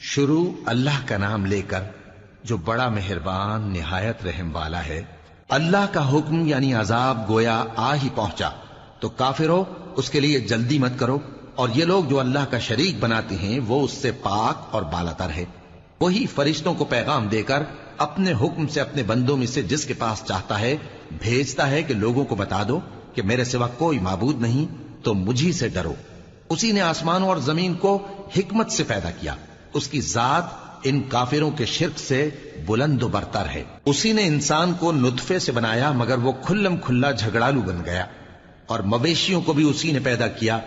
شروع اللہ کا نام لے کر جو بڑا مہربان نہایت رحم والا ہے۔ اللہ کا حکم یعنی عذاب گویا آ ہی پہنچا تو کافرو اس کے لیے جلدی مت کرو، اور یہ لوگ جو اللہ کا شریک بناتے ہیں وہ اس سے پاک اور بالاتر ہے۔ وہی فرشتوں کو پیغام دے کر اپنے حکم سے اپنے بندوں میں سے جس کے پاس چاہتا ہے بھیجتا ہے کہ لوگوں کو بتا دو کہ میرے سوا کوئی معبود نہیں، تو مجھی سے ڈرو۔ اسی نے آسمانوں اور زمین کو حکمت سے پیدا کیا، اس کی ذات ان کافروں کے شرک سے بلند و برتر ہے۔ اسی نے انسان کو نطفے سے بنایا مگر وہ کھلم کھلا جھگڑالو بن گیا، اور مویشیوں کو بھی اسی نے پیدا کیا،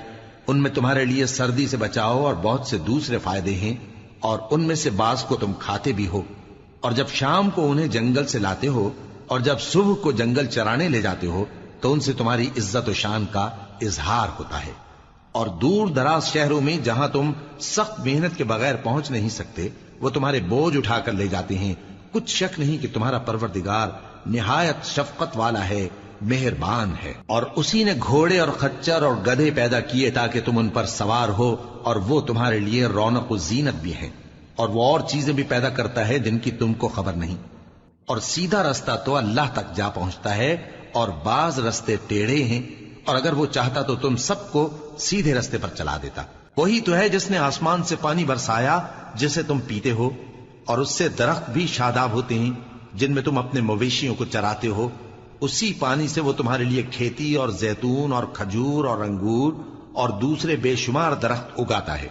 ان میں تمہارے لیے سردی سے بچاؤ اور بہت سے دوسرے فائدے ہیں، اور ان میں سے بعض کو تم کھاتے بھی ہو، اور جب شام کو انہیں جنگل سے لاتے ہو اور جب صبح کو جنگل چرانے لے جاتے ہو تو ان سے تمہاری عزت و شان کا اظہار ہوتا ہے۔ اور دور دراز شہروں میں جہاں تم سخت محنت کے بغیر پہنچ نہیں سکتے وہ تمہارے بوجھ اٹھا کر لے جاتے ہیں۔ کچھ شک نہیں کہ تمہارا پروردگار نہایت شفقت والا ہے، مہربان ہے۔ اور اسی نے گھوڑے اور خچر اور گدھے پیدا کیے تاکہ تم ان پر سوار ہو، اور وہ تمہارے لیے رونق و زینت بھی ہیں، اور وہ اور چیزیں بھی پیدا کرتا ہے جن کی تم کو خبر نہیں۔ اور سیدھا رستہ تو اللہ تک جا پہنچتا ہے، اور بعض رستے ٹیڑھے ہیں، اور اگر وہ چاہتا تو تم سب کو سیدھے رستے پر چلا دیتا۔ وہی تو ہے جس نے آسمان سے پانی برسایا جسے تم پیتے ہو، اور اس سے درخت بھی شاداب ہوتے ہیں جن میں تم اپنے مویشیوں کو چراتے ہو۔ اسی پانی سے وہ تمہارے لیے کھیتی اور زیتون اور کھجور اور انگور اور دوسرے بے شمار درخت اگاتا ہے،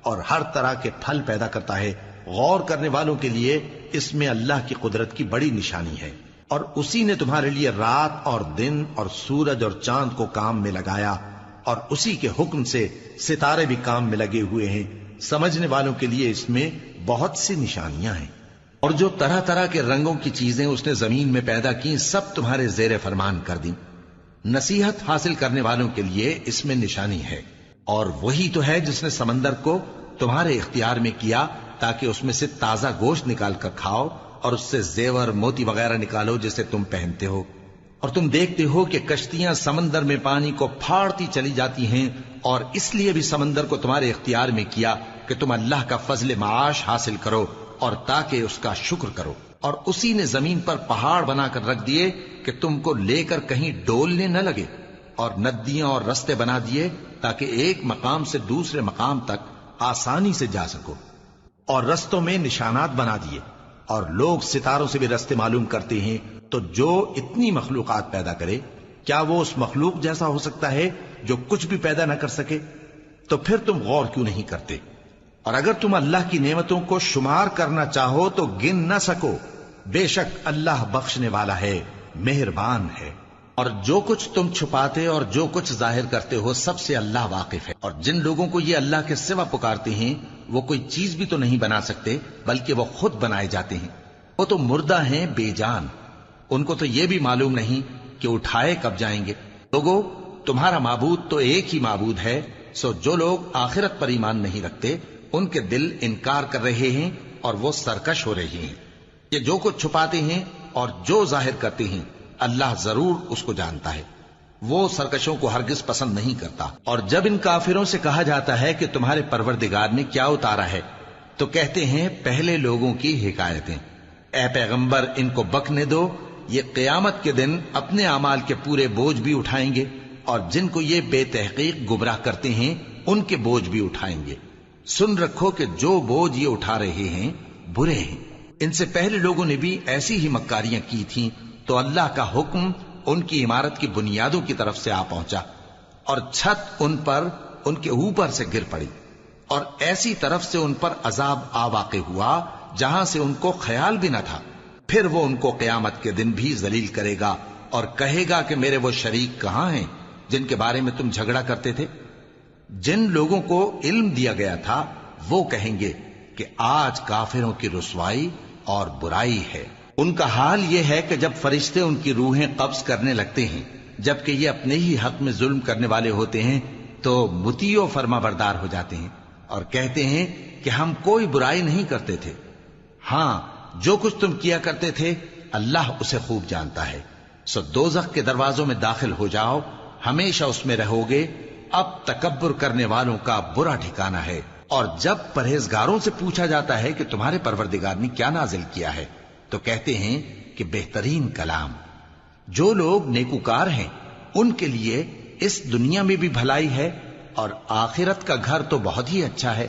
اور ہر طرح کے پھل پیدا کرتا ہے۔ غور کرنے والوں کے لیے اس میں اللہ کی قدرت کی بڑی نشانی ہے۔ اور اسی نے تمہارے لیے رات اور دن اور سورج اور چاند کو کام میں لگایا، اور اسی کے حکم سے ستارے بھی کام میں لگے ہوئے ہیں۔ سمجھنے والوں کے لیے اس میں بہت سی نشانیاں ہیں۔ اور جو طرح طرح کے رنگوں کی چیزیں اس نے زمین میں پیدا کی سب تمہارے زیر فرمان کر دیں۔ نصیحت حاصل کرنے والوں کے لیے اس میں نشانی ہے۔ اور وہی تو ہے جس نے سمندر کو تمہارے اختیار میں کیا تاکہ اس میں سے تازہ گوشت نکال کر کھاؤ، اور اس سے زیور موتی وغیرہ نکالو جسے تم پہنتے ہو۔ اور تم دیکھتے ہو کہ کشتیاں سمندر میں پانی کو پھاڑتی چلی جاتی ہیں، اور اس لیے بھی سمندر کو تمہارے اختیار میں کیا کہ تم اللہ کا فضل معاش حاصل کرو اور تاکہ اس کا شکر کرو۔ اور اسی نے زمین پر پہاڑ بنا کر رکھ دیے کہ تم کو لے کر کہیں ڈولنے نہ لگے، اور ندیاں اور رستے بنا دیے تاکہ ایک مقام سے دوسرے مقام تک آسانی سے جا سکو، اور رستوں میں نشانات بنا دیے۔ اور لوگ ستاروں سے بھی رستے معلوم کرتے ہیں، تو جو اتنی مخلوقات پیدا کرے کیا وہ اس مخلوق جیسا ہو سکتا ہے جو کچھ بھی پیدا نہ کر سکے؟ تو پھر تم غور کیوں نہیں کرتے؟ اور اگر تم اللہ کی نعمتوں کو شمار کرنا چاہو تو گن نہ سکو۔ بے شک اللہ بخشنے والا ہے، مہربان ہے۔ اور جو کچھ تم چھپاتے اور جو کچھ ظاہر کرتے ہو سب سے اللہ واقف ہے۔ اور جن لوگوں کو یہ اللہ کے سوا پکارتے ہیں وہ کوئی چیز بھی تو نہیں بنا سکتے بلکہ وہ خود بنائے جاتے ہیں۔ وہ تو مردہ ہیں بے جان، ان کو تو یہ بھی معلوم نہیں کہ اٹھائے کب جائیں گے۔ لوگو تمہارا معبود تو ایک ہی معبود ہے، سو جو لوگ آخرت پر ایمان نہیں رکھتے ان کے دل انکار کر رہے ہیں اور وہ سرکش ہو رہے ہیں۔ یہ جو کچھ چھپاتے ہیں اور جو ظاہر کرتے ہیں اللہ ضرور اس کو جانتا ہے، وہ سرکشوں کو ہرگز پسند نہیں کرتا۔ اور جب ان کافروں سے کہا جاتا ہے کہ تمہارے پروردگار نے کیا اتارا ہے تو کہتے ہیں پہلے لوگوں کی حکایتیں۔ اے پیغمبر ان کو بکنے دو، یہ قیامت کے دن اپنے اعمال کے پورے بوجھ بھی اٹھائیں گے، اور جن کو یہ بے تحقیق گمراہ کرتے ہیں ان کے بوجھ بھی اٹھائیں گے۔ سن رکھو کہ جو بوجھ یہ اٹھا رہے ہیں برے ہیں۔ ان سے پہلے لوگوں نے بھی ایسی ہی مکاریاں کی تھیں، تو اللہ کا حکم ان کی عمارت کی بنیادوں کی طرف سے آ پہنچا، اور چھت ان پر ان کے اوپر سے گر پڑی، اور ایسی طرف سے ان پر عذاب آ واقع ہوا جہاں سے ان کو خیال بھی نہ تھا۔ پھر وہ ان کو قیامت کے دن بھی ذلیل کرے گا اور کہے گا کہ میرے وہ شریک کہاں ہیں جن کے بارے میں تم جھگڑا کرتے تھے؟ جن لوگوں کو علم دیا گیا تھا وہ کہیں گے کہ آج کافروں کی رسوائی اور برائی ہے۔ ان کا حال یہ ہے کہ جب فرشتے ان کی روحیں قبض کرنے لگتے ہیں جبکہ یہ اپنے ہی حق میں ظلم کرنے والے ہوتے ہیں تو مطیع و فرما بردار ہو جاتے ہیں اور کہتے ہیں کہ ہم کوئی برائی نہیں کرتے تھے۔ ہاں جو کچھ تم کیا کرتے تھے اللہ اسے خوب جانتا ہے۔ سو دوزخ کے دروازوں میں داخل ہو جاؤ، ہمیشہ اس میں رہو گے، اب تکبر کرنے والوں کا برا ٹھکانہ ہے۔ اور جب پرہیزگاروں سے پوچھا جاتا ہے کہ تمہارے پروردگار نے کیا نازل کیا ہے تو کہتے ہیں کہ بہترین کلام۔ جو لوگ نیکوکار ہیں ان کے لیے اس دنیا میں بھی بھلائی ہے اور آخرت کا گھر تو بہت ہی اچھا ہے،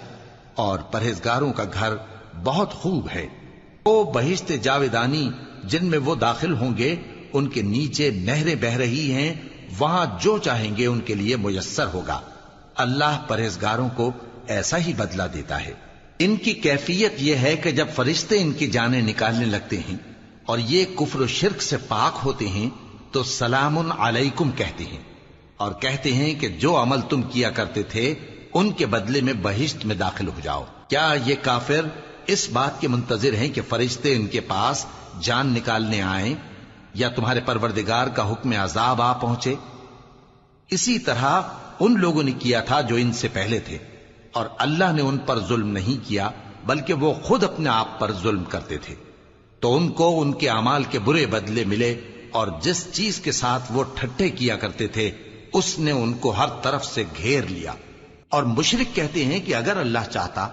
اور پرہیزگاروں کا گھر بہت خوب ہے۔ وہ بہشت جاویدانی جن میں وہ داخل ہوں گے، ان کے نیچے نہریں بہہ رہی ہیں، وہاں جو چاہیں گے ان کے لیے میسر ہوگا۔ اللہ پرہیزگاروں کو ایسا ہی بدلہ دیتا ہے۔ ان کی کیفیت یہ ہے کہ جب فرشتے ان کی جانیں نکالنے لگتے ہیں اور یہ کفر و شرک سے پاک ہوتے ہیں تو سلام علیکم کہتے ہیں، اور کہتے ہیں کہ جو عمل تم کیا کرتے تھے ان کے بدلے میں بہشت میں داخل ہو جاؤ۔ کیا یہ کافر اس بات کے منتظر ہیں کہ فرشتے ان کے پاس جان نکالنے آئیں یا تمہارے پروردگار کا حکم عذاب آ پہنچے؟ اسی طرح ان لوگوں نے کیا تھا جو ان سے پہلے تھے، اور اللہ نے ان پر ظلم نہیں کیا بلکہ وہ خود اپنے آپ پر ظلم کرتے تھے۔ تو ان کو ان کے اعمال کے برے بدلے ملے، اور جس چیز کے ساتھ وہ ٹھٹھے کیا کرتے تھے اس نے ان کو ہر طرف سے گھیر لیا۔ اور مشرک کہتے ہیں کہ اگر اللہ چاہتا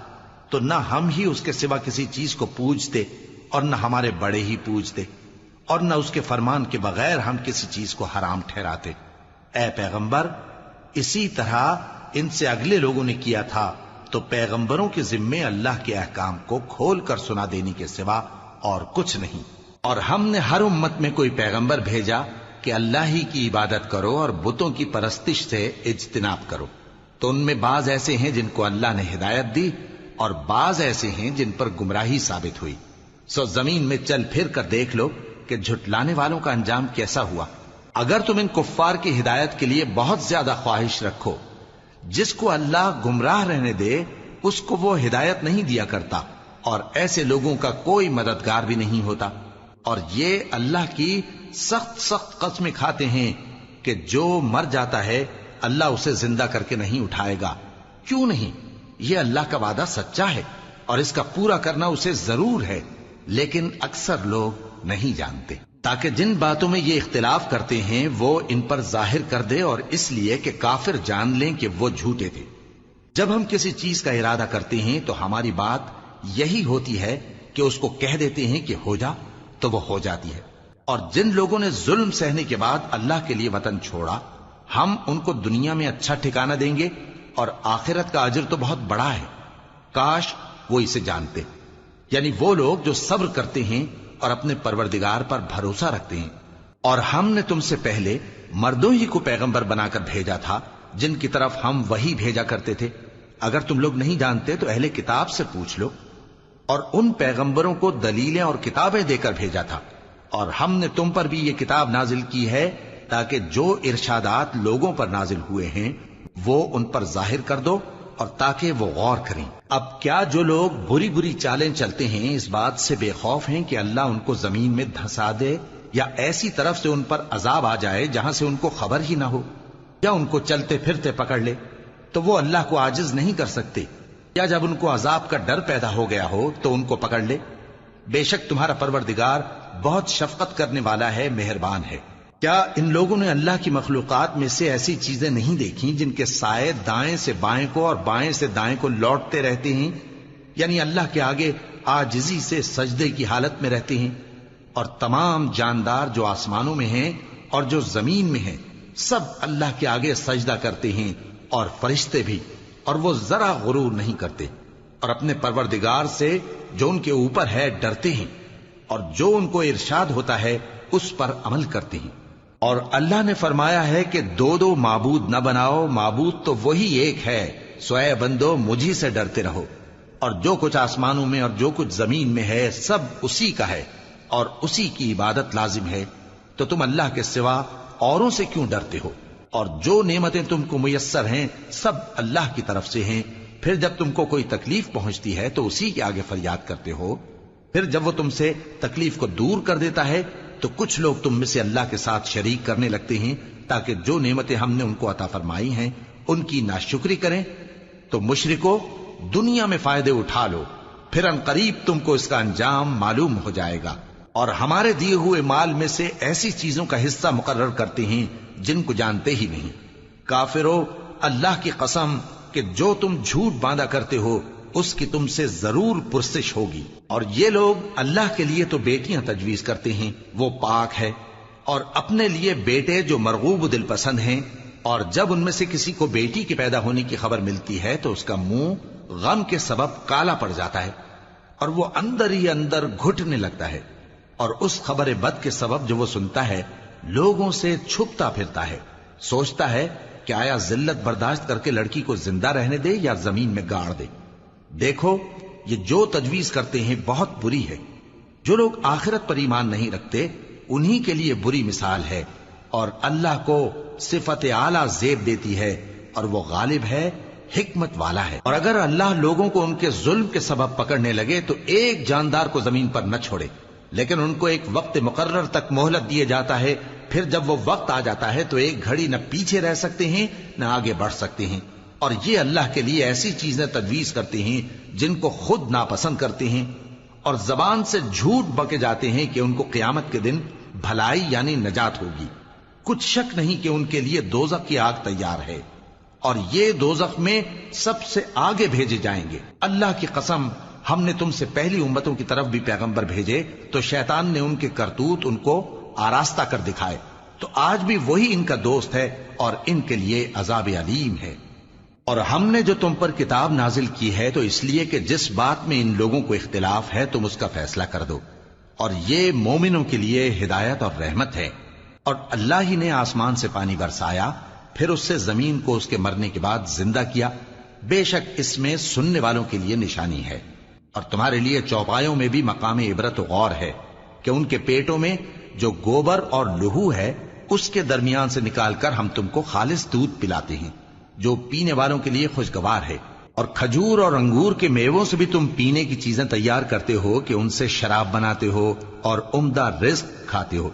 تو نہ ہم ہی اس کے سوا کسی چیز کو پوجتے اور نہ ہمارے بڑے ہی پوجتے، اور نہ اس کے فرمان کے بغیر ہم کسی چیز کو حرام ٹھہراتے۔ اے پیغمبر، اسی طرح ان سے اگلے لوگوں نے کیا تھا، تو پیغمبروں کے ذمے اللہ کے احکام کو کھول کر سنا دینے کے سوا اور کچھ نہیں۔ اور ہم نے ہر امت میں کوئی پیغمبر بھیجا کہ اللہ ہی کی عبادت کرو اور بتوں کی پرستش سے اجتناب کرو، تو ان میں بعض ایسے ہیں جن کو اللہ نے ہدایت دی اور بعض ایسے ہیں جن پر گمراہی ثابت ہوئی۔ سو زمین میں چل پھر کر دیکھ لو کہ جھٹلانے والوں کا انجام کیسا ہوا۔ اگر تم ان کفار کی ہدایت کے لیے بہت زیادہ خواہش رکھو، جس کو اللہ گمراہ رہنے دے اس کو وہ ہدایت نہیں دیا کرتا، اور ایسے لوگوں کا کوئی مددگار بھی نہیں ہوتا۔ اور یہ اللہ کی سخت سخت قسمیں کھاتے ہیں کہ جو مر جاتا ہے اللہ اسے زندہ کر کے نہیں اٹھائے گا۔ کیوں نہیں؟ یہ اللہ کا وعدہ سچا ہے اور اس کا پورا کرنا اسے ضرور ہے، لیکن اکثر لوگ نہیں جانتے۔ تاکہ جن باتوں میں یہ اختلاف کرتے ہیں وہ ان پر ظاہر کر دے، اور اس لیے کہ کافر جان لیں کہ وہ جھوٹے تھے۔ جب ہم کسی چیز کا ارادہ کرتے ہیں تو ہماری بات یہی ہوتی ہے کہ اس کو کہہ دیتے ہیں کہ ہو جا، تو وہ ہو جاتی ہے۔ اور جن لوگوں نے ظلم سہنے کے بعد اللہ کے لیے وطن چھوڑا، ہم ان کو دنیا میں اچھا ٹھکانہ دیں گے، اور آخرت کا اجر تو بہت بڑا ہے۔ کاش وہ اسے جانتے، یعنی وہ لوگ جو صبر کرتے ہیں اور اپنے پروردگار پر بھروسہ رکھتے ہیں۔ اور ہم نے تم سے پہلے مردوں ہی کو پیغمبر بنا کر بھیجا تھا جن کی طرف ہم وحی بھیجا کرتے تھے۔ اگر تم لوگ نہیں جانتے تو اہل کتاب سے پوچھ لو۔ اور ان پیغمبروں کو دلیلیں اور کتابیں دے کر بھیجا تھا، اور ہم نے تم پر بھی یہ کتاب نازل کی ہے تاکہ جو ارشادات لوگوں پر نازل ہوئے ہیں وہ ان پر ظاہر کر دو، اور تاکہ وہ غور کریں۔ اب کیا جو لوگ بری بری چالیں چلتے ہیں اس بات سے بے خوف ہیں کہ اللہ ان کو زمین میں دھسا دے، یا ایسی طرف سے ان پر عذاب آ جائے جہاں سے ان کو خبر ہی نہ ہو، یا ان کو چلتے پھرتے پکڑ لے تو وہ اللہ کو عاجز نہیں کر سکتے، یا جب ان کو عذاب کا ڈر پیدا ہو گیا ہو تو ان کو پکڑ لے؟ بے شک تمہارا پروردگار بہت شفقت کرنے والا ہے، مہربان ہے۔ کیا ان لوگوں نے اللہ کی مخلوقات میں سے ایسی چیزیں نہیں دیکھی جن کے سائے دائیں سے بائیں کو اور بائیں سے دائیں کو لوٹتے رہتے ہیں، یعنی اللہ کے آگے عاجزی سے سجدے کی حالت میں رہتے ہیں؟ اور تمام جاندار جو آسمانوں میں ہیں اور جو زمین میں ہیں سب اللہ کے آگے سجدہ کرتے ہیں، اور فرشتے بھی، اور وہ ذرا غرور نہیں کرتے، اور اپنے پروردگار سے جو ان کے اوپر ہے ڈرتے ہیں، اور جو ان کو ارشاد ہوتا ہے اس پر عمل کرتے ہیں۔ اور اللہ نے فرمایا ہے کہ دو دو معبود نہ بناؤ، معبود تو وہی ایک ہے، سو اے بندو مجھی سے ڈرتے رہو۔ اور جو کچھ آسمانوں میں اور جو کچھ زمین میں ہے سب اسی کا ہے، اور اسی کی عبادت لازم ہے، تو تم اللہ کے سوا اوروں سے کیوں ڈرتے ہو؟ اور جو نعمتیں تم کو میسر ہیں سب اللہ کی طرف سے ہیں۔ پھر جب تم کو کوئی تکلیف پہنچتی ہے تو اسی کے آگے فریاد کرتے ہو، پھر جب وہ تم سے تکلیف کو دور کر دیتا ہے تو کچھ لوگ تم میں سے اللہ کے ساتھ شریک کرنے لگتے ہیں تاکہ جو نعمتیں ہم نے ان کو عطا فرمائی ہیں ان کی ناشکری کریں۔ تو مشرکو، دنیا میں فائدے اٹھا لو، پھر ان قریب تم کو اس کا انجام معلوم ہو جائے گا۔ اور ہمارے دیے ہوئے مال میں سے ایسی چیزوں کا حصہ مقرر کرتے ہیں جن کو جانتے ہی نہیں۔ کافرو، اللہ کی قسم کہ جو تم جھوٹ باندھا کرتے ہو اس کی تم سے ضرور پرسش ہوگی۔ اور یہ لوگ اللہ کے لیے تو بیٹیاں تجویز کرتے ہیں، وہ پاک ہے، اور اپنے لیے بیٹے جو مرغوب و دل پسند ہیں، اور جب ان میں سے کسی کو بیٹی کے پیدا ہونے کی خبر ملتی ہے تو اس کا منہ غم کے سبب کالا پڑ جاتا ہے اور وہ اندر ہی اندر گھٹنے لگتا ہے، اور اس خبر بد کے سبب جو وہ سنتا ہے لوگوں سے چھپتا پھرتا ہے، سوچتا ہے کہ آیا ذلت برداشت کر کے لڑکی کو زندہ رہنے دے یا زمین میں گاڑ دے۔ دیکھو یہ جو تجویز کرتے ہیں بہت بری ہے۔ جو لوگ آخرت پر ایمان نہیں رکھتے انہی کے لیے بری مثال ہے، اور اللہ کو صفت اعلیٰ زیب دیتی ہے اور وہ غالب ہے، حکمت والا ہے۔ اور اگر اللہ لوگوں کو ان کے ظلم کے سبب پکڑنے لگے تو ایک جاندار کو زمین پر نہ چھوڑے، لیکن ان کو ایک وقت مقرر تک مہلت دیے جاتا ہے، پھر جب وہ وقت آ جاتا ہے تو ایک گھڑی نہ پیچھے رہ سکتے ہیں نہ آگے بڑھ سکتے ہیں۔ اور یہ اللہ کے لیے ایسی چیزیں تجویز کرتے ہیں جن کو خود ناپسند کرتے ہیں، اور زبان سے جھوٹ بکے جاتے ہیں کہ ان کو قیامت کے دن بھلائی یعنی نجات ہوگی۔ کچھ شک نہیں کہ ان کے لیے دوزخ کی آگ تیار ہے، اور یہ دوزخ میں سب سے آگے بھیجے جائیں گے۔ اللہ کی قسم، ہم نے تم سے پہلی امتوں کی طرف بھی پیغمبر بھیجے تو شیطان نے ان کے کرتوت ان کو آراستہ کر دکھائے، تو آج بھی وہی ان کا دوست ہے اور ان کے لیے عذاب علیم ہے۔ اور ہم نے جو تم پر کتاب نازل کی ہے تو اس لیے کہ جس بات میں ان لوگوں کو اختلاف ہے تم اس کا فیصلہ کر دو، اور یہ مومنوں کے لیے ہدایت اور رحمت ہے۔ اور اللہ ہی نے آسمان سے پانی برسایا، پھر اس سے زمین کو اس کے مرنے کے بعد زندہ کیا، بے شک اس میں سننے والوں کے لیے نشانی ہے۔ اور تمہارے لیے چوپایوں میں بھی مقام عبرت و غور ہے کہ ان کے پیٹوں میں جو گوبر اور لہو ہے اس کے درمیان سے نکال کر ہم تم کو خالص دودھ پلاتے ہیں جو پینے والوں کے لیے خوشگوار ہے، اور کھجور اور انگور کے میووں سے بھی تم پینے کی چیزیں تیار کرتے ہو کہ ان سے شراب بناتے ہو اور عمدہ رزق کھاتے ہو۔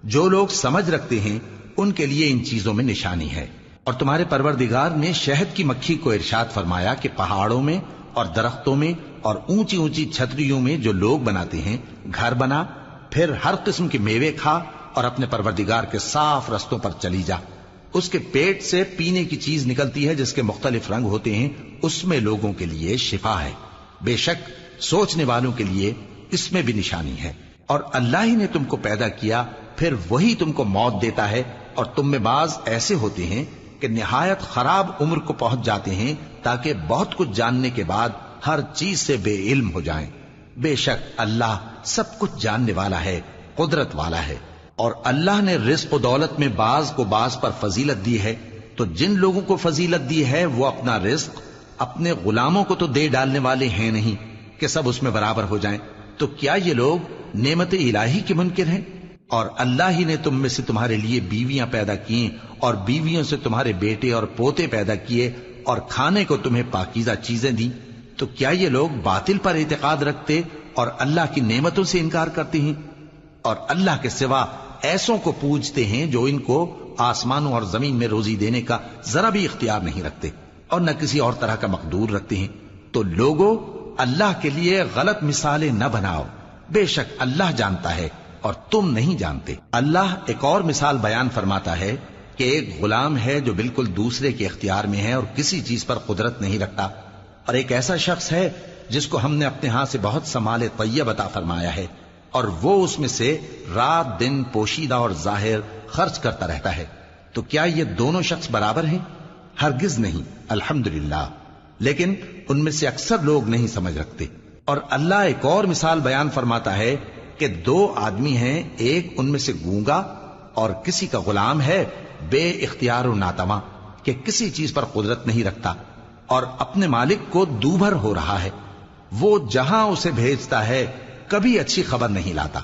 جو لوگ سمجھ رکھتے ہیں ان کے لیے ان چیزوں میں نشانی ہے۔ اور تمہارے پروردگار نے شہد کی مکھی کو ارشاد فرمایا کہ پہاڑوں میں اور درختوں میں اور اونچی اونچی چھتریوں میں جو لوگ بناتے ہیں گھر بنا، پھر ہر قسم کے میوے کھا اور اپنے پروردگار کے صاف رستوں پر چلی جا۔ اس کے پیٹ سے پینے کی چیز نکلتی ہے جس کے مختلف رنگ ہوتے ہیں، اس میں لوگوں کے لیے شفا ہے، بے شک سوچنے والوں کے لیے اس میں بھی نشانی ہے۔ اور اللہ ہی نے تم کو پیدا کیا، پھر وہی تم کو موت دیتا ہے، اور تم میں بعض ایسے ہوتے ہیں کہ نہایت خراب عمر کو پہنچ جاتے ہیں تاکہ بہت کچھ جاننے کے بعد ہر چیز سے بے علم ہو جائیں۔ بے شک اللہ سب کچھ جاننے والا ہے، قدرت والا ہے۔ اور اللہ نے رزق و دولت میں بعض کو بعض پر فضیلت دی ہے، تو جن لوگوں کو فضیلت دی ہے وہ اپنا رزق اپنے غلاموں کو تو دے ڈالنے والے ہیں نہیں کہ سب اس میں برابر ہو جائیں، تو کیا یہ لوگ نعمت الہی کے منکر ہیں؟ اور اللہ ہی نے تم میں سے تمہارے لیے بیویاں پیدا کی اور بیویوں سے تمہارے بیٹے اور پوتے پیدا کیے اور کھانے کو تمہیں پاکیزہ چیزیں دیں، تو کیا یہ لوگ باطل پر اعتقاد رکھتے اور اللہ کی نعمتوں سے انکار کرتے ہیں؟ اور اللہ کے سوا ایسوں کو پوجتے ہیں جو ان کو آسمانوں اور زمین میں روزی دینے کا ذرا بھی اختیار نہیں رکھتے اور نہ کسی اور طرح کا مقدور رکھتے ہیں۔ تو لوگوں اللہ کے لیے غلط مثالیں نہ بناؤ، بے شک اللہ جانتا ہے اور تم نہیں جانتے۔ اللہ ایک اور مثال بیان فرماتا ہے کہ ایک غلام ہے جو بالکل دوسرے کے اختیار میں ہے اور کسی چیز پر قدرت نہیں رکھتا، اور ایک ایسا شخص ہے جس کو ہم نے اپنے ہاں سے بہت سا مال طیب عطا فرمایا ہے اور وہ اس میں سے رات دن پوشیدہ اور ظاہر خرچ کرتا رہتا ہے، تو کیا یہ دونوں شخص برابر ہیں؟ ہرگز نہیں، الحمدللہ، لیکن ان میں سے اکثر لوگ نہیں سمجھ رکھتے۔ اور اللہ ایک اور مثال بیان فرماتا ہے کہ دو آدمی ہیں، ایک ان میں سے گونگا اور کسی کا غلام ہے بے اختیار و ناتواں کہ کسی چیز پر قدرت نہیں رکھتا اور اپنے مالک کو دوبھر ہو رہا ہے، وہ جہاں اسے بھیجتا ہے کبھی اچھی خبر نہیں لاتا۔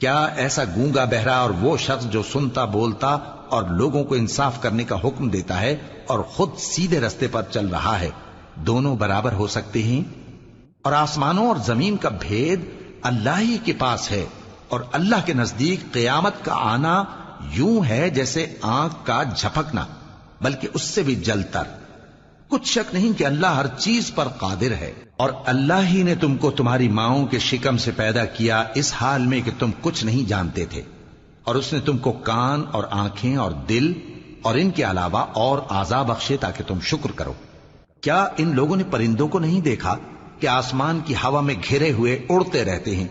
کیا ایسا گونگا بہرا اور وہ شخص جو سنتا بولتا اور لوگوں کو انصاف کرنے کا حکم دیتا ہے اور خود سیدھے رستے پر چل رہا ہے، دونوں برابر ہو سکتے ہیں؟ اور آسمانوں اور زمین کا بھید اللہ ہی کے پاس ہے، اور اللہ کے نزدیک قیامت کا آنا یوں ہے جیسے آنکھ کا جھپکنا، بلکہ اس سے بھی جلتر۔ کچھ شک نہیں کہ اللہ ہر چیز پر قادر ہے۔ اور اللہ ہی نے تم کو تمہاری ماؤں کے شکم سے پیدا کیا اس حال میں کہ تم کچھ نہیں جانتے تھے، اور اس نے تم کو کان اور آنکھیں اور دل اور ان کے علاوہ اور اعضاء بخشے تاکہ تم شکر کرو۔ کیا ان لوگوں نے پرندوں کو نہیں دیکھا کہ آسمان کی ہوا میں گھرے ہوئے اڑتے رہتے ہیں؟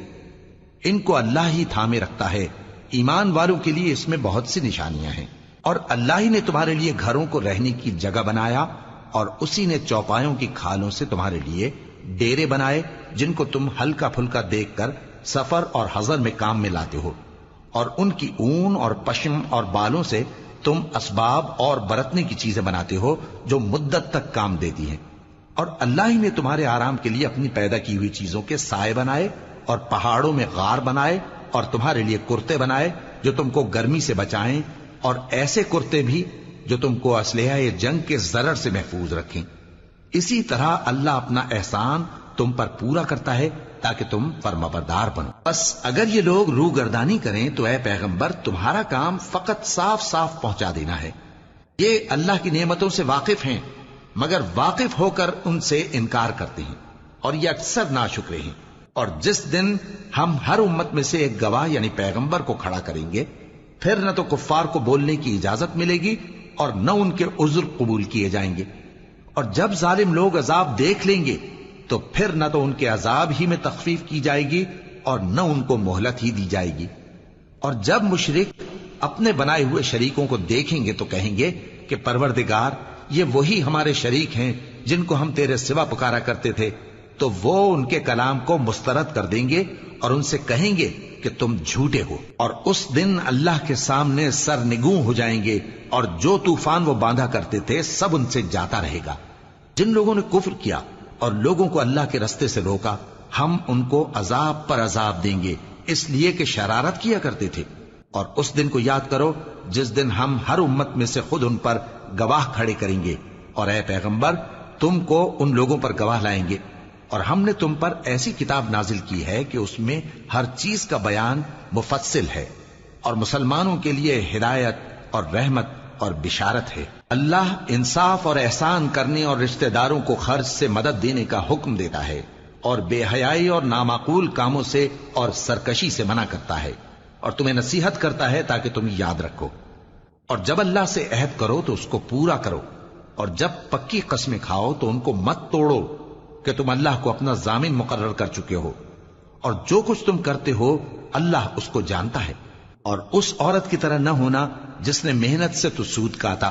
ان کو اللہ ہی تھامے رکھتا ہے۔ ایمان والوں کے لیے اس میں بہت سی نشانیاں ہیں۔ اور اللہ ہی نے تمہارے لیے گھروں کو رہنے کی جگہ بنایا، اور اسی نے چوپایوں کی کھالوں سے تمہارے لیے ڈیرے بنائے جن کو تم ہلکا پھلکا دیکھ کر سفر اور حضر میں کام میں لاتے ہو، اور ان کی اون اور پشم اور بالوں سے تم اسباب اور برتنے کی چیزیں بناتے ہو جو مدت تک کام دیتی ہیں۔ اور اللہ ہی نے تمہارے آرام کے لیے اپنی پیدا کی ہوئی چیزوں کے سائے بنائے، اور پہاڑوں میں غار بنائے، اور تمہارے لیے کرتے بنائے جو تم کو گرمی سے بچائیں، اور ایسے کرتے بھی جو تم کو اسلحہ جنگ کے ضرر سے محفوظ رکھیں۔ اسی طرح اللہ اپنا احسان تم پر پورا کرتا ہے تاکہ تم فرمانبردار بنو۔ بس اگر یہ لوگ روگردانی کریں تو اے پیغمبر تمہارا کام فقط صاف صاف پہنچا دینا ہے۔ یہ اللہ کی نعمتوں سے واقف ہیں مگر واقف ہو کر ان سے انکار کرتے ہیں، اور یہ اکثر ناشکرے ہیں۔ اور جس دن ہم ہر امت میں سے ایک گواہ یعنی پیغمبر کو کھڑا کریں گے، پھر نہ تو کفار کو بولنے کی اجازت ملے گی اور نہ ان کے عذر قبول کیے جائیں گے۔ اور جب ظالم لوگ عذاب دیکھ لیں گے تو پھر نہ تو ان کے عذاب ہی میں تخفیف کی جائے گی اور نہ ان کو مہلت ہی دی جائے گی۔ اور جب مشرک اپنے بنائے ہوئے شریکوں کو دیکھیں گے تو کہیں گے کہ پروردگار، یہ وہی ہمارے شریک ہیں جن کو ہم تیرے سوا پکارا کرتے تھے۔ تو وہ ان کے کلام کو مسترد کر دیں گے اور ان سے کہیں گے کہ تم جھوٹے ہو، اور اس دن اللہ کے سامنے سرنگوں ہو جائیں گے، اور جو طوفان وہ باندھا کرتے تھے سب ان سے جاتا رہے گا۔ جن لوگوں نے کفر کیا اور لوگوں کو اللہ کے رستے سے روکا، ہم ان کو عذاب پر عذاب دیں گے اس لیے کہ شرارت کیا کرتے تھے۔ اور اس دن کو یاد کرو جس دن ہم ہر امت میں سے خود ان پر گواہ کھڑے کریں گے، اور اے پیغمبر تم کو ان لوگوں پر گواہ لائیں گے۔ اور ہم نے تم پر ایسی کتاب نازل کی ہے کہ اس میں ہر چیز کا بیان مفصل ہے، اور مسلمانوں کے لیے ہدایت اور رحمت اور بشارت ہے۔ اللہ انصاف اور احسان کرنے اور رشتہ داروں کو خرچ سے مدد دینے کا حکم دیتا ہے، اور بے حیائی اور نامعقول کاموں سے اور سرکشی سے منع کرتا ہے، اور تمہیں نصیحت کرتا ہے تاکہ تم یاد رکھو۔ اور جب اللہ سے عہد کرو تو اس کو پورا کرو، اور جب پکی قسمیں کھاؤ تو ان کو مت توڑو کہ تم اللہ کو اپنا ضامن مقرر کر چکے ہو، اور جو کچھ تم کرتے ہو اللہ اس کو جانتا ہے۔ اور اس عورت کی طرح نہ ہونا جس نے محنت سے تو سود کاتا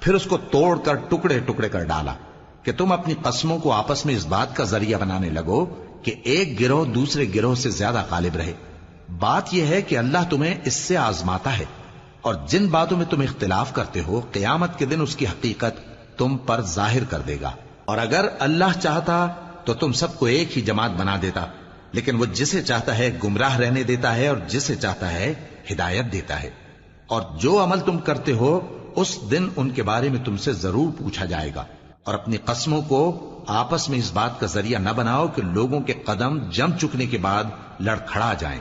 پھر اس کو توڑ کر ٹکڑے ٹکڑے کر ڈالا، کہ تم اپنی قسموں کو آپس میں اس بات کا ذریعہ بنانے لگو کہ ایک گروہ دوسرے گروہ سے زیادہ غالب رہے۔ بات یہ ہے کہ اللہ تمہیں اس سے آزماتا ہے، اور جن باتوں میں تم اختلاف کرتے ہو قیامت کے دن اس کی حقیقت تم پر ظاہر کر دے گا۔ اور اگر اللہ چاہتا تو تم سب کو ایک ہی جماعت بنا دیتا، لیکن وہ جسے چاہتا ہے گمراہ رہنے دیتا ہے اور جسے چاہتا ہے ہدایت دیتا ہے۔ اور جو عمل تم کرتے ہو اس دن ان کے بارے میں تم سے ضرور پوچھا جائے گا۔ اور اپنی قسموں کو آپس میں اس بات کا ذریعہ نہ بناؤ کہ لوگوں کے قدم جم چکنے کے بعد لڑکھڑا جائیں،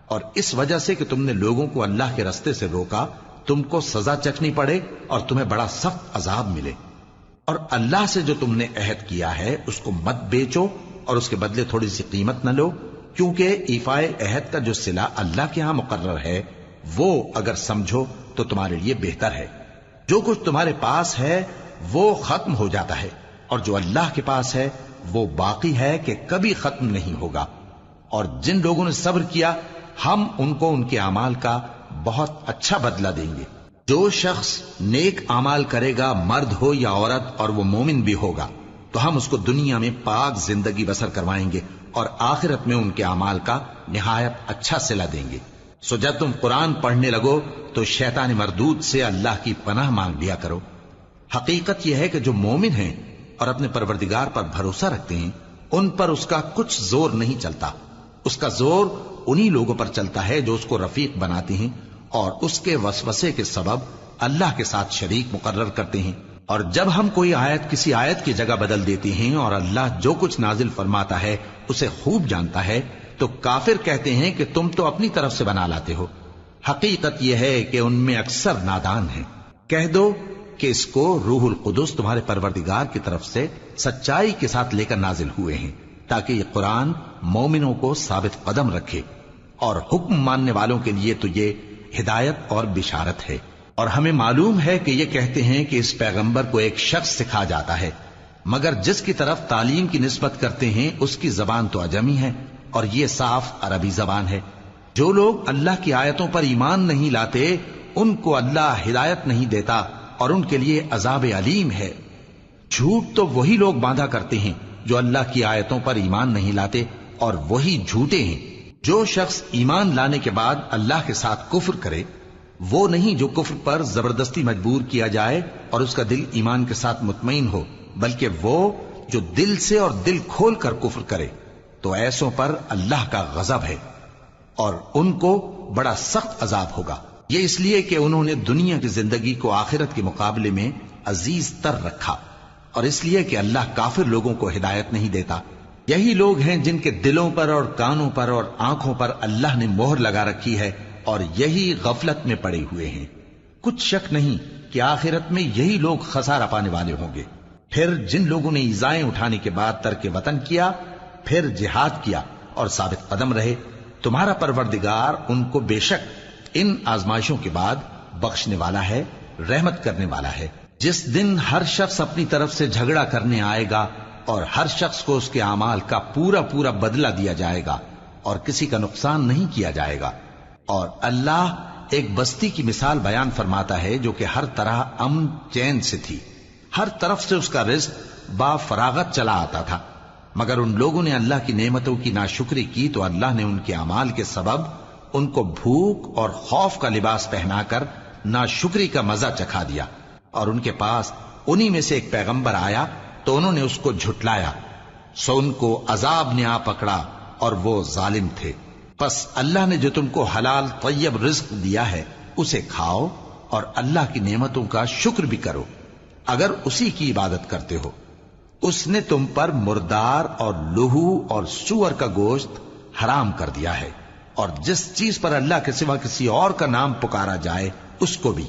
اور اس وجہ سے کہ تم نے لوگوں کو اللہ کے رستے سے روکا تم کو سزا چکھنی پڑے اور تمہیں بڑا سخت عذاب ملے۔ اور اللہ سے جو تم نے عہد کیا ہے اس کو مت بیچو اور اس کے بدلے تھوڑی سی قیمت نہ لو، کیونکہ ایفائے عہد کا جو صلہ اللہ کے ہاں مقرر ہے وہ اگر سمجھو تو تمہارے لیے بہتر ہے۔ جو کچھ تمہارے پاس ہے وہ ختم ہو جاتا ہے، اور جو اللہ کے پاس ہے وہ باقی ہے کہ کبھی ختم نہیں ہوگا۔ اور جن لوگوں نے صبر کیا ہم ان کو ان کے اعمال کا بہت اچھا بدلہ دیں گے۔ جو شخص نیک اعمال کرے گا مرد ہو یا عورت اور وہ مومن بھی ہوگا تو ہم اس کو دنیا میں پاک زندگی بسر کروائیں گے اور آخرت میں ان کے اعمال کا نہایت اچھا صلہ دیں گے۔ سو جب تم قرآن پڑھنے لگو تو شیطان مردود سے اللہ کی پناہ مانگ لیا کرو۔ حقیقت یہ ہے کہ جو مومن ہیں اور اپنے پروردگار پر بھروسہ رکھتے ہیں ان پر اس کا کچھ زور نہیں چلتا۔ اس کا زور انہی لوگوں پر چلتا ہے جو اس کو رفیق بناتے ہیں اور اس کے وسوسے کے سبب اللہ کے ساتھ شریک مقرر کرتے ہیں۔ اور جب ہم کوئی آیت کسی آیت کی جگہ بدل دیتے ہیں اور اللہ جو کچھ نازل فرماتا ہے اسے خوب جانتا ہے تو کافر کہتے ہیں کہ تم تو اپنی طرف سے بنا لاتے ہو۔ حقیقت یہ ہے کہ ان میں اکثر نادان ہیں۔ کہہ دو کہ اس کو روح القدس تمہارے پروردگار کی طرف سے سچائی کے ساتھ لے کر نازل ہوئے ہیں تاکہ یہ قرآن مومنوں کو ثابت قدم رکھے، اور حکم ماننے والوں کے لیے تو یہ ہدایت اور بشارت ہے۔ اور ہمیں معلوم ہے کہ یہ کہتے ہیں کہ اس پیغمبر کو ایک شخص سکھا جاتا ہے، مگر جس کی طرف تعلیم کی نسبت کرتے ہیں اس کی زبان تو عجمی ہے اور یہ صاف عربی زبان ہے۔ جو لوگ اللہ کی آیتوں پر ایمان نہیں لاتے ان کو اللہ ہدایت نہیں دیتا اور ان کے لیے عذاب علیم ہے۔ جھوٹ تو وہی لوگ باندھا کرتے ہیں جو اللہ کی آیتوں پر ایمان نہیں لاتے اور وہی جھوٹے ہیں۔ جو شخص ایمان لانے کے بعد اللہ کے ساتھ کفر کرے وہ نہیں جو کفر پر زبردستی مجبور کیا جائے اور اس کا دل ایمان کے ساتھ مطمئن ہو، بلکہ وہ جو دل سے اور دل کھول کر کفر کرے، تو ایسوں پر اللہ کا غضب ہے اور ان کو بڑا سخت عذاب ہوگا۔ یہ اس لیے کہ انہوں نے دنیا کی زندگی کو آخرت کے مقابلے میں عزیز تر رکھا، اور اس لیے کہ اللہ کافر لوگوں کو ہدایت نہیں دیتا۔ یہی لوگ ہیں جن کے دلوں پر اور کانوں پر اور آنکھوں پر اللہ نے مہر لگا رکھی ہے اور یہی غفلت میں پڑے ہوئے ہیں۔ کچھ شک نہیں کہ آخرت میں یہی لوگ خسارہ پانے والے ہوں گے۔ پھر جن لوگوں نے ایذائیں اٹھانے کے بعد ترک وطن کیا، پھر جہاد کیا اور ثابت قدم رہے، تمہارا پروردگار ان کو بے شک ان آزمائشوں کے بعد بخشنے والا ہے، رحمت کرنے والا ہے۔ جس دن ہر شخص اپنی طرف سے جھگڑا کرنے آئے گا اور ہر شخص کو اس کے اعمال کا پورا پورا بدلہ دیا جائے گا اور کسی کا نقصان نہیں کیا جائے گا۔ اور اللہ ایک بستی کی مثال بیان فرماتا ہے جو کہ ہر طرح امن چین سے تھی، ہر طرف سے اس کا رزق با فراغت چلا آتا تھا، مگر ان لوگوں نے اللہ کی نعمتوں کی ناشکری کی تو اللہ نے ان کے اعمال کے سبب ان کو بھوک اور خوف کا لباس پہنا کر ناشکری کا مزہ چکھا دیا۔ اور ان کے پاس انہی میں سے ایک پیغمبر آیا تو انہوں نے اس کو جھٹلایا، سو ان کو عذاب نے آ پکڑا اور وہ ظالم تھے۔ پس اللہ نے جو تم کو حلال طیب رزق دیا ہے اسے کھاؤ اور اللہ کی نعمتوں کا شکر بھی کرو اگر اسی کی عبادت کرتے ہو۔ اس نے تم پر مردار اور لہو اور سور کا گوشت حرام کر دیا ہے، اور جس چیز پر اللہ کے سوا کسی اور کا نام پکارا جائے اس کو بھی۔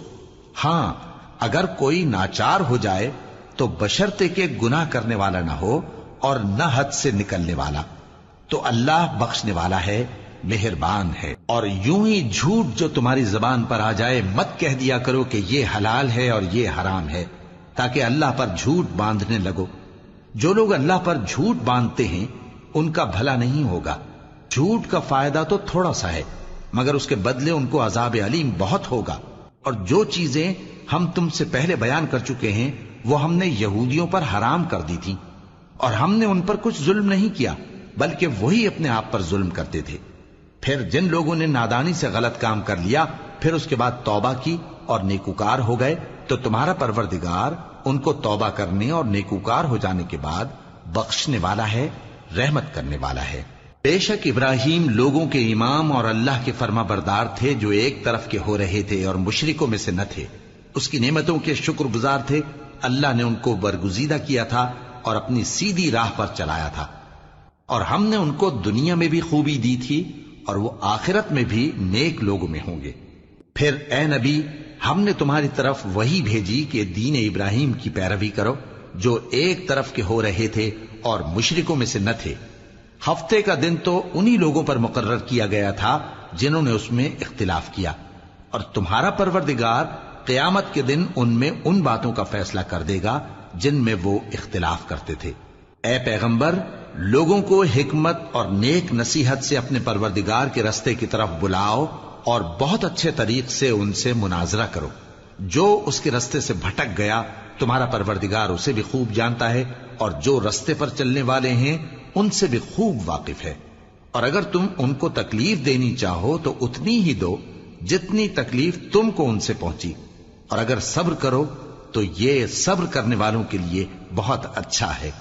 ہاں اگر کوئی ناچار ہو جائے تو بشرطے کہ گناہ کرنے والا نہ ہو اور نہ حد سے نکلنے والا، تو اللہ بخشنے والا ہے، مہربان ہے۔ اور یوں ہی جھوٹ جو تمہاری زبان پر آ جائے مت کہہ دیا کرو کہ یہ حلال ہے اور یہ حرام ہے، تاکہ اللہ پر جھوٹ باندھنے لگو۔ جو لوگ اللہ پر جھوٹ باندھتے ہیں ان کا بھلا نہیں ہوگا۔ جھوٹ کا فائدہ تو تھوڑا سا ہے، مگر اس کے بدلے ان کو عذاب علیم بہت ہوگا۔ اور جو چیزیں ہم تم سے پہلے بیان کر چکے ہیں وہ ہم نے یہودیوں پر حرام کر دی تھی، اور ہم نے ان پر کچھ ظلم نہیں کیا بلکہ وہی اپنے آپ پر ظلم کرتے تھے۔ پھر جن لوگوں نے نادانی سے غلط کام کر لیا پھر اس کے بعد توبہ کی اور نیکوکار ہو گئے تو تمہارا پروردگار ان کو توبہ کرنے اور نیکوکار ہو جانے کے بعد بخشنے والا ہے، رحمت کرنے والا ہے۔ بے شک ابراہیم لوگوں کے امام اور اللہ کے فرما بردار تھے جو ایک طرف کے ہو رہے تھے اور مشرکوں میں سے نہ تھے۔ اس کی نعمتوں کے شکر گزار تھے۔ اللہ نے ان کو برگزیدہ کیا تھا اور اپنی سیدھی راہ پر چلایا تھا، اور ہم نے ان کو دنیا میں بھی خوبی دی تھی اور وہ آخرت میں بھی نیک لوگوں میں ہوں گے۔ پھر اے نبی ہم نے تمہاری طرف وہی بھیجی کہ دین ابراہیم کی پیروی کرو جو ایک طرف کے ہو رہے تھے اور مشرکوں میں سے نہ تھے۔ ہفتے کا دن تو انہی لوگوں پر مقرر کیا گیا تھا جنہوں نے اس میں اختلاف کیا، اور تمہارا پروردگار قیامت کے دن ان میں ان باتوں کا فیصلہ کر دے گا جن میں وہ اختلاف کرتے تھے۔ اے پیغمبر لوگوں کو حکمت اور نیک نصیحت سے اپنے پروردگار کے رستے کی طرف بلاؤ اور بہت اچھے طریق سے ان سے مناظرہ کرو۔ جو اس کے رستے سے بھٹک گیا تمہارا پروردگار اسے بھی خوب جانتا ہے، اور جو رستے پر چلنے والے ہیں ان سے بھی خوب واقف ہے۔ اور اگر تم ان کو تکلیف دینی چاہو تو اتنی ہی دو جتنی تکلیف تم کو ان سے پہنچی، اور اگر صبر کرو تو یہ صبر کرنے والوں کے لیے بہت اچھا ہے۔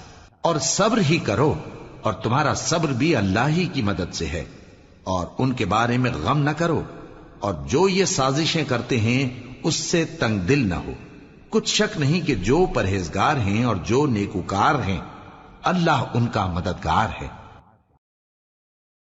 اور صبر ہی کرو، اور تمہارا صبر بھی اللہ ہی کی مدد سے ہے، اور ان کے بارے میں غم نہ کرو، اور جو یہ سازشیں کرتے ہیں اس سے تنگ دل نہ ہو۔ کچھ شک نہیں کہ جو پرہیزگار ہیں اور جو نیکوکار ہیں اللہ ان کا مددگار ہے۔